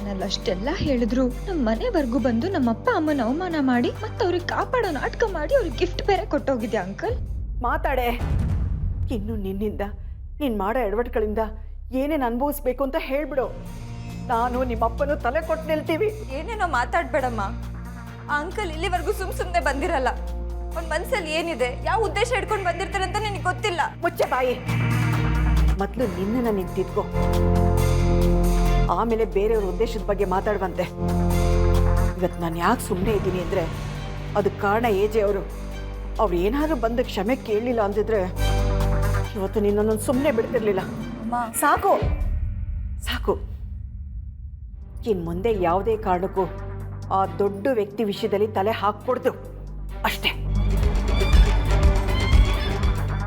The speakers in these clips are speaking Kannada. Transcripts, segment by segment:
ಚಾನಲ್ ಅಷ್ಟೆಲ್ಲ ಹೇಳಿದ್ರು ನಮ್ಮ ಮನೆವರೆಗೂ ಬಂದು ನಮ್ಮ ಅಪ್ಪ ಅಮ್ಮನ ಅವಮಾನ ಮಾಡಿ ಮತ್ತೆ ಅವ್ರಿಗೆ ಕಾಪಾಡೋ ನಾಟಕ ಮಾಡಿ ಅವ್ರಿಗೆ ಗಿಫ್ಟ್ ಬೇರೆ ಕೊಟ್ಟೋಗಿದ್ಯಾ ಅಂಕಲ್. ಮಾತಾಡೆ. ಇನ್ನು ನಿನ್ನಿಂದ ನೀನು ಮಾಡೋ ಎಡವಟ್ಗಳಿಂದ ಏನೇನು ಅನುಭವಿಸ್ಬೇಕು ಅಂತ ಹೇಳ್ಬಿಡು. ನಾನು ನಿಮ್ಮಪ್ಪನೂ ತಲೆ ಕೊಟ್ಟು ನಿಲ್ತೀವಿ. ಏನೇನೋ ಮಾತಾಡ್ಬೇಡಮ್ಮ. ಆ ಅಂಕಲ್ ಇಲ್ಲಿವರೆಗೂ ಸುಮ್ಮನೆ ಬಂದಿರಲ್ಲ. ಅವ್ನ ಮನ್ಸಲ್ಲಿ ಏನಿದೆ, ಯಾವ ಉದ್ದೇಶ ಇಟ್ಕೊಂಡು ಬಂದಿರ್ತಾರೆ ಅಂತ ನಿನಗೆ ಗೊತ್ತಿಲ್ಲ. ಮುಚ್ಚೆ ಬಾಯಿ. ಮೊದಲು ನಿನ್ನನ್ನು ನಿಂತಿದ್ಕೋ, ಆಮೇಲೆ ಬೇರೆಯವ್ರ ಉದ್ದೇಶದ ಬಗ್ಗೆ ಮಾತಾಡುವಂತೆ. ಇವತ್ತು ನಾನು ಯಾಕೆ ಸುಮ್ಮನೆ ಇದ್ದೀನಿ ಅಂದರೆ ಅದಕ್ಕೆ ಕಾರಣ ಏಜೆ ಅವರು. ಅವ್ರು ಏನಾದರೂ ಬಂದು ಕ್ಷಮೆ ಕೇಳಲಿಲ್ಲ ಅಂದಿದ್ರೆ ಇವತ್ತು ನಿನ್ನನ್ನು ಸುಮ್ಮನೆ ಬಿಡ್ತಿರ್ಲಿಲ್ಲ. ಸಾಕು ಸಾಕು. ಇನ್ನು ಮುಂದೆ ಯಾವುದೇ ಕಾರಣಕ್ಕೂ ಆ ದೊಡ್ಡ ವ್ಯಕ್ತಿ ವಿಷಯದಲ್ಲಿ ತಲೆ ಹಾಕ್ಕೊಡ್ತು ಅಷ್ಟೇ.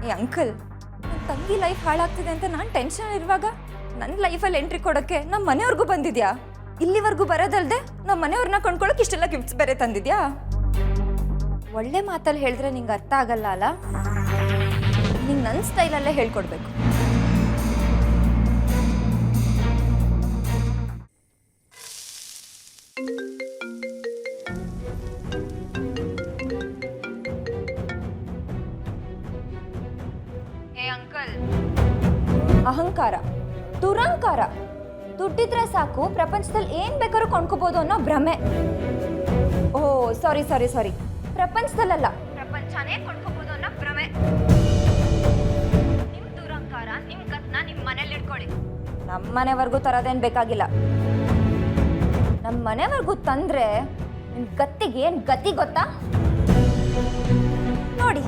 ಏ ಅಂಕಲ್, ನನ್ನ ತಂಗಿ ಲೈಫ್ ಹಾಳಾಗ್ತಿದೆ ಅಂತ ನಾನು ಟೆನ್ಷನ್ ಇರುವಾಗ ನನ್ನ ಲೈಫಲ್ಲಿ ಎಂಟ್ರಿ ಕೊಡೋಕ್ಕೆ ನಮ್ಮ ಮನೆಯವ್ರಿಗೂ ಬಂದಿದ್ಯಾ? ಇಲ್ಲಿವರೆಗೂ ಬರೋದಲ್ದೆ ನಮ್ಮ ಮನೆಯವ್ರನ್ನ ಕೊಂಡ್ಕೊಳ್ಳೋಕೆ ಇಷ್ಟೆಲ್ಲ ಗಿಫ್ಟ್ಸ್ ಬೇರೆ ತಂದಿದ್ಯಾ? ಒಳ್ಳೆ ಮಾತಲ್ಲಿ ಹೇಳಿದ್ರೆ ನಿಂಗೆ ಅರ್ಥ ಆಗಲ್ಲ ಅಲ್ಲ? ನಿಂಗೆ ನನ್ನ ಸ್ಟೈಲಲ್ಲೇ ಹೇಳ್ಕೊಡ್ಬೇಕು. ಹೇ ಅಂಕಲ್, ಅಹಂಕಾರ, ದುರಂಕಾರ, ದುಡ್ಡಿದ್ರೆ ಸಾಕು ಪ್ರಪಂಚದಲ್ಲಿ ಏನ್ ಬೇಕಾದ್ರೂ ಕೊಂಡ್ಕೋಬಹುದು ಅನ್ನೋ ಭ್ರಮೆ. ಓ ಸಾರಿ ಸಾರಿ ಸಾರಿ, ಪ್ರಪಂಚದಲ್ಲ, ಪ್ರಪಂಚನೇ ಕೊಂಡ್ಕೋಬಹುದು ಅನ್ನೋ ಭ್ರಮೆ. ನಿಮ್ ದುರಂಕಾರ, ನಿಮ್ ಕತ್ನ ನಿಮ್ ಮನೇಲಿ ಇಟ್ಕೊಳ್ಳಿ. ನಮ್ಮ ಮನೆವರೆಗೂ ತರೋದೇನ್ ಬೇಕಾಗಿಲ್ಲ. ನಮ್ಮ ಮನೆವರೆಗೂ ತಂದ್ರೆ ನಿಮ್ ಗತ್ತಿಗೆ ಏನ್ ಗತಿ ಗೊತ್ತಾ? ನೋಡಿ.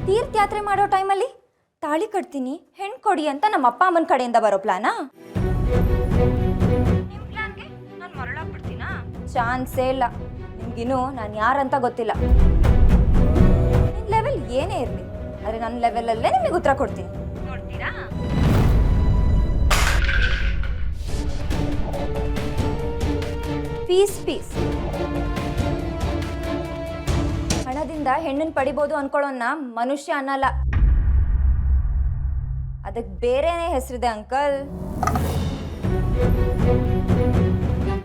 ತೀರ್ಥಯಾತ್ರೆ ಮಾಡೋ ಟೈಮಲ್ಲಿ ತಾಳಿ ಕಟ್ತೀನಿ, ಹೆಣ್ಣು ಕೊಡಿ ಅಂತ ನಮ್ಮ ಅಪ್ಪ ಅಮ್ಮನ ಕಡೆಯಿಂದ ಬರೋ ಪ್ಲಾನಾ? ನಿಮ್ಮ ಪ್ಲಾನ್ಗೆ ನಾನು ಮರಳಾಗ್ಬಿಡ್ತೀನಾ? ಚಾನ್ಸೇ ಇಲ್ಲ. ನಿಮ್ಗಿನ್ನೂ ನಾನು ಯಾರಂತ ಗೊತ್ತಿಲ್ಲ. ನಿನ್ನ ಲೆವೆಲ್ ಏನೇ ಇರಲಿ, ಆದರೆ ನನ್ನ ಲೆವೆಲಲ್ಲೇ ನಿಮಗೆ ಉತ್ತರ ಕೊಡ್ತೀನಿ. ನೋಡ್ತೀರಾ? Piece piece. ಹಣದಿಂದ ಹೆಣ್ಣನ್ನು ಪಡಿಬೋದು ಅನ್ಕೊಳ್ಳೋನ್ನ ಮನುಷ್ಯ ಅನ್ನಲ್ಲ. ಅದಕ್ಕೆ ಬೇರೆನೇ ಹೆಸರಿದೆ ಅಂಕಲ್.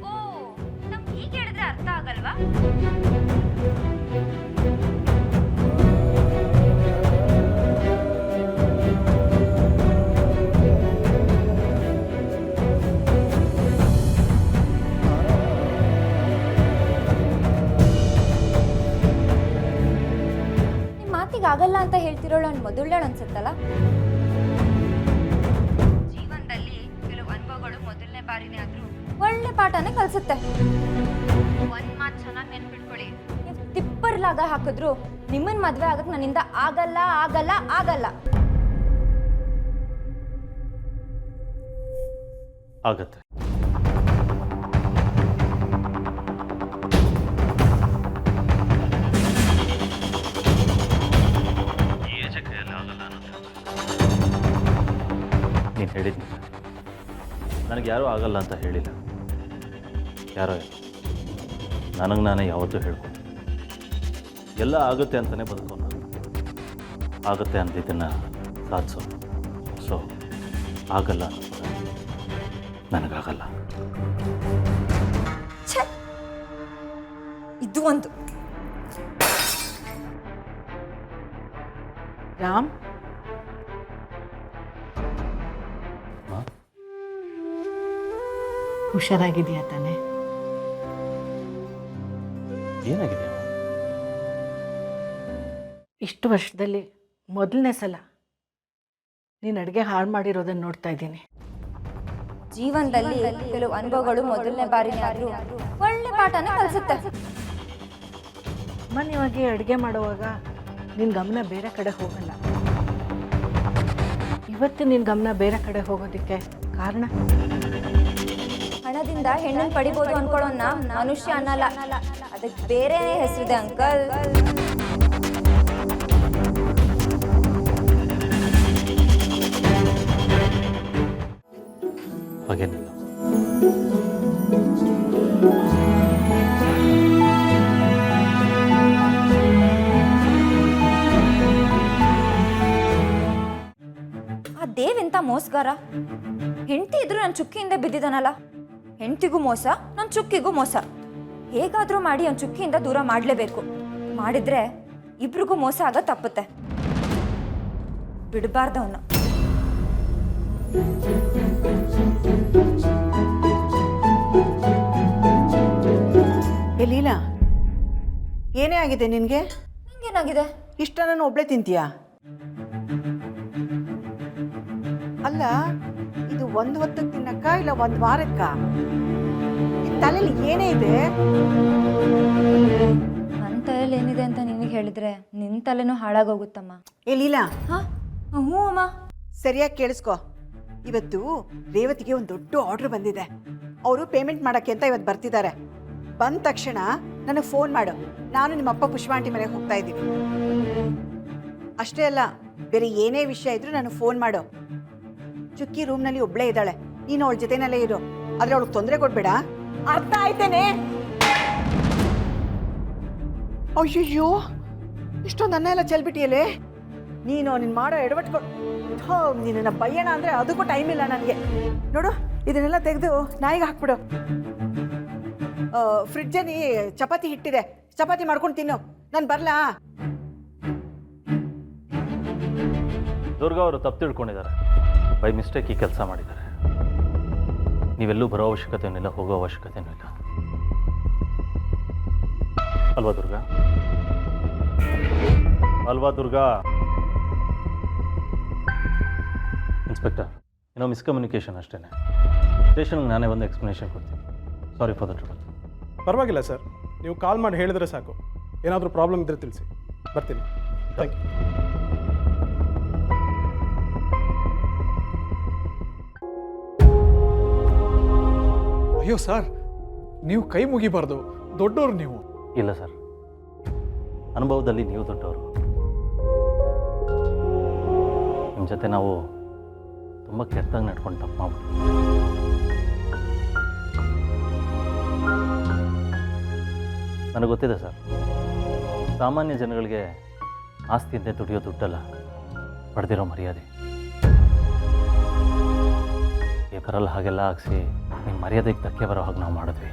ಓ, ನಮ್ಗೆ ಈಗ ಹೇಳಿದ್ರೆ ಅರ್ಥ ಆಗಲ್ವಾ? ನಿಮ್ಮ ಮಾತಿಗೆ ಆಗಲ್ಲ ಅಂತ ಹೇಳ್ತಿರೋಳು ನಾನು ಮೊದಲನೇಳು ಅನ್ಸುತ್ತಲ್ಲ? ಬಾರಿನೇ ಆದ್ರೂ ಒಳ್ಳೆ ಪಾಠನೇ ಕಲ್ಸುತ್ತೆ. ಒಂದ್ ಮಾತು ಚೆನ್ನಾಗಿ ನೆನ್ಪಿಟ್ಕೊಳ್ಳಿ, ನೀವು ತಿಪ್ಪರ್ಲಾಗ ಹಾಕಿದ್ರು ನಿಮ್ಮನ್ ಮದ್ವೆ ಆಗಕ್ ನನ್ನಿಂದ ಆಗಲ್ಲ ಆಗಲ್ಲ ಆಗಲ್ಲ. ಆಗತ್ತೆ. ನೀನು ಹೇಳಿದ್ನಿ, ನನಗೆ ಯಾರೂ ಆಗಲ್ಲ ಅಂತ ಹೇಳಿಲ್ಲ. ಯಾರೋ ನನಗೆ ನಾನೇ ಯಾವತ್ತೂ ಹೇಳ್ಕೊಂಡು ಎಲ್ಲ ಆಗುತ್ತೆ ಅಂತಲೇ ಬದುಕೋ ನಾನು. ಆಗುತ್ತೆ ಅಂದಿದ್ದನ್ನು ಸಾಧಿಸೋ. ಸೊ ಆಗಲ್ಲ ಅನ್ನೋದು ನನಗಾಗಲ್ಲ. ಇದು ಒಂದು ರಾಮ್, ಹುಷಾರಾಗಿದೆಯಾ ತಾನೆ? ಏನಾಗಿದೆ? ಇಷ್ಟು ವರ್ಷದಲ್ಲಿ ಮೊದಲನೇ ಸಲ ನೀನು ಅಡುಗೆ ಹಾಳು ಮಾಡಿರೋದನ್ನು ನೋಡ್ತಾ ಇದ್ದೀನಿ. ಜೀವನದಲ್ಲಿ ಕೆಲವು ಅನುಭವಗಳು ಮೊದಲನೇ ಬಾರಿನೇ ಆದ್ರೂ ಒಳ್ಳೆ ಪಾಠನೇ ಕಲಿಸುತ್ತೆ. ಸಾಮಾನ್ಯವಾಗಿ ಅಡುಗೆ ಮಾಡುವಾಗ ನಿನ್ನ ಗಮನ ಬೇರೆ ಕಡೆ ಹೋಗಲ್ಲ. ಇವತ್ತು ನಿನ್ನ ಗಮನ ಬೇರೆ ಕಡೆ ಹೋಗೋದಕ್ಕೆ ಕಾರಣ? ಹಣದಿಂದ ಹೆಣ್ಣನ್ನು ಪಡಿಬೋದು ಅನ್ಕೊಳ್ಳೋನ್ನ ಮನುಷ್ಯ ಅನ್ನಲ್ಲ. ಅದಕ್ಕೆ ಬೇರೆನೇ ಹೆಸರಿದೆ ಅಂಕಲ್. ಹಾಗೇನಿಲ್ಲ. ಮೋಸಗಾರ? ಹೆಂಡತಿ ಇದ್ರು ನನ್ನ ಚುಕ್ಕಿಯಿಂದ ಬಿದ್ದಿದ್ದಾನಲ್ಲ, ಹೆಂಡತಿಗೂ ಮೋಸ, ನನ್ನ ಚುಕ್ಕಿಗೂ ಮೋಸ. ಹೇಗಾದರೂ ಮಾಡಿ ಅವ್ನ ಚುಕ್ಕಿಯಿಂದ ದೂರ ಮಾಡಲೇಬೇಕು. ಮಾಡಿದ್ರೆ ಇಬ್ರಿಗೂ ಮೋಸ ಆಗ ತಪ್ಪುತ್ತೆ. ಬಿಡಬಾರ್ದು ಅವನ್ನ. ಏ ಲೀಲಾ, ಏನೇ ಆಗಿದೆ ನಿನಗೆ? ನಿಂಗೇನಾಗಿದೆ? ಇಷ್ಟನ್ನು ಒಬ್ಳೆ ತಿಂತೀಯಾ? ಅಲ್ಲ, ಇದು ಒಂದು ಹೊತ್ತಕ್ಕೆ ತಿನ್ನಕ್ಕ ಇಲ್ಲ ಒಂದು ವಾರಕ್ಕ? ಈ ತಲೆಯಲ್ಲಿ ಏನೇ ಇದೆ? ನನ್ನ ತಲೆಯಲ್ಲಿ ಏನಿದೆ ಅಂತ ನಿನಗೆ ಹೇಳಿದ್ರೆ ನಿನ್ನ ತಲೆನೂ ಹಾಳಾಗೋಗುತ್ತಮ್ಮ. ಏ ಲೀಲಾ, ಹಾ, ಹ್ಞೂ ಅಮ್ಮ. ಸರಿಯಾಗಿ ಕೇಳಿಸ್ಕೊ. ಇವತ್ತು ರೇವತಿಗೆ ಒಂದು ದೊಡ್ಡ ಆರ್ಡರ್ ಬಂದಿದೆ. ಅವರು ಪೇಮೆಂಟ್ ಮಾಡಕ್ಕೆ ಅಂತ ಇವತ್ತು ಬರ್ತಿದ್ದಾರೆ. ಬಂದ ತಕ್ಷಣ ನನಗೆ ಫೋನ್ ಮಾಡು. ನಾನು ನಿಮ್ಮಪ್ಪ ಪುಷ್ಪಾಂಟಿ ಮನೆಗೆ ಹೋಗ್ತಾ ಇದ್ದೀವಿ. ಅಷ್ಟೇ ಅಲ್ಲ, ಬೇರೆ ಏನೇ ವಿಷಯ ಇದ್ರೂ ನನಗೆ ಫೋನ್ ಮಾಡು. ಚುಕ್ಕಿ ರೂಮ್ನಲ್ಲಿ ಒಬ್ಳೇ ಇದ್ದಾಳೆ, ನೀನು ಅವಳ ಜೊತೆನಲ್ಲೇ ಇರು. ಆದ್ರೆ ಅವಳಿಗೆ ತೊಂದರೆ ಕೊಡ್ಬೇಡ, ಅರ್ಥ ಆಯ್ತೇನೆ? ಅಯ್ಯಯ್ಯೋ, ಇಷ್ಟೊಂದು ಅನ್ನ ಎಲ್ಲ ಚೆಲ್ಬಿಟ್ಟಿಯಲ್ಲೇ ನೀನು. ನಿನ್ನ ಮಾಡೋ ಎಡವಟ್ಕೊಂಡು ನಿನ್ನ ಬಯ್ಯೋಣ ಅಂದರೆ ಅದಕ್ಕೂ ಟೈಮ್ ಇಲ್ಲ ನನಗೆ. ನೋಡು, ಇದನ್ನೆಲ್ಲ ತೆಗೆದು ನಾಯಿಗೆ ಹಾಕ್ಬಿಡು. ಫ್ರಿಡ್ಜಲ್ಲಿ ಚಪಾತಿ ಹಿಟ್ಟಿದೆ, ಚಪಾತಿ ಮಾಡ್ಕೊಂಡು ತಿನ್ನು. ನಾನು ಬರಲಾ? ದುರ್ಗಾ ಅವರು ತಪ್ಪು ತಿಳ್ಕೊಂಡಿದ್ದಾರೆ. ಬೈ ಮಿಸ್ಟೇಕ್ ಈ ಕೆಲಸ ಮಾಡಿದ್ದಾರೆ. ನೀವೆಲ್ಲೂ ಬರೋ ಅವಶ್ಯಕತೆಯೂ ಇಲ್ಲ, ಹೋಗೋ ಅವಶ್ಯಕತೆಯೂ ಇಲ್ಲ. ಅಲ್ವಾ ದುರ್ಗಾ? ಅಲ್ವಾ ದುರ್ಗಾ? ಇನ್ಸ್ಪೆಕ್ಟರ್, ಏನೋ ಮಿಸ್ಕಮ್ಯುನಿಕೇಷನ್ ಅಷ್ಟೇ. ಸ್ಟೇಷನ್ಗೆ ನಾನೇ ಒಂದು ಎಕ್ಸ್ಪ್ಲನೇಷನ್ ಕೊಡ್ತೀನಿ. Sorry for the trouble. ಪರವಾಗಿಲ್ಲ ಸರ್, ನೀವು ಕಾಲ್ ಮಾಡಿ ಹೇಳಿದ್ರೆ ಸಾಕು. ಏನಾದರೂ ಪ್ರಾಬ್ಲಮ್ ಇದ್ದರೆ ತಿಳಿಸಿ, ಬರ್ತೀನಿ. Thank you. ಅಯ್ಯೋ ಸರ್, ನೀವು ಕೈ ಮುಗಿಬಾರ್ದು, ದೊಡ್ಡವರು ನೀವು. ಇಲ್ಲ ಸರ್, ಅನುಭವದಲ್ಲಿ ನೀವು ದೊಡ್ಡವರು. ನಿಮ್ಮ ಜೊತೆ ನಾವು ತುಂಬ ಕೆಟ್ಟದಾಗಿ ನಡ್ಕೊಂಡು ತಪ್ಪು ಮಾಡ್ಬಿಟ್ಟು. ನನಗೆ ಗೊತ್ತಿದೆ ಸರ್, ಸಾಮಾನ್ಯ ಜನಗಳಿಗೆ ಆಸ್ತಿಯಂತೆ ದುಡಿಯೋ ದುಡ್ಡಲ್ಲ, ಪಡೆದಿರೋ ಮರ್ಯಾದೆ. ಪೇಪರಲ್ಲಿ ಹಾಗೆಲ್ಲ ಹಾಕ್ಸಿ ನಿಮ್ಮ ಮರ್ಯಾದೆಗೆ ಧಕ್ಕೆ ಬರೋ ಹಾಗೆ ನಾವು ಮಾಡಿದ್ವಿ.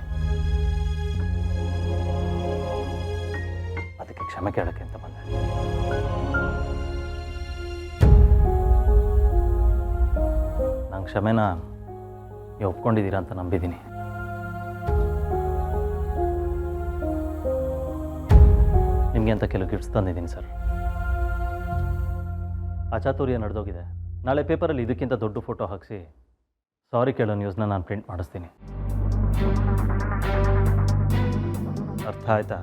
ಅದಕ್ಕೆ ಕ್ಷಮೆ ಕೇಳೋಕ್ಕೆ ಅಂತ ಬಂದೆ. ನಂಗೆ ಕ್ಷಮೆನ ನೀವು ಒಪ್ಕೊಂಡಿದ್ದೀರಾ ಅಂತ ನಂಬಿದ್ದೀನಿ. ನಿಮಗೆ ಅಂತ ಕೆಲವು ಗಿಫ್ಟ್ಸ್ ತಂದಿದ್ದೀನಿ ಸರ್. ಅಚಾತುರ್ಯ ನಡೆದೋಗಿದೆ. ನಾಳೆ ಪೇಪರಲ್ಲಿ ಇದಕ್ಕಿಂತ ದೊಡ್ಡ ಫೋಟೋ ಹಾಕಿಸಿ ಸಾರಿ ಕೇಳೋ ನ್ಯೂಸ್ನ ನಾನು ಪ್ರಿಂಟ್ ಮಾಡಿಸ್ತೀನಿ. ಅರ್ಥ ಆಯ್ತಾ?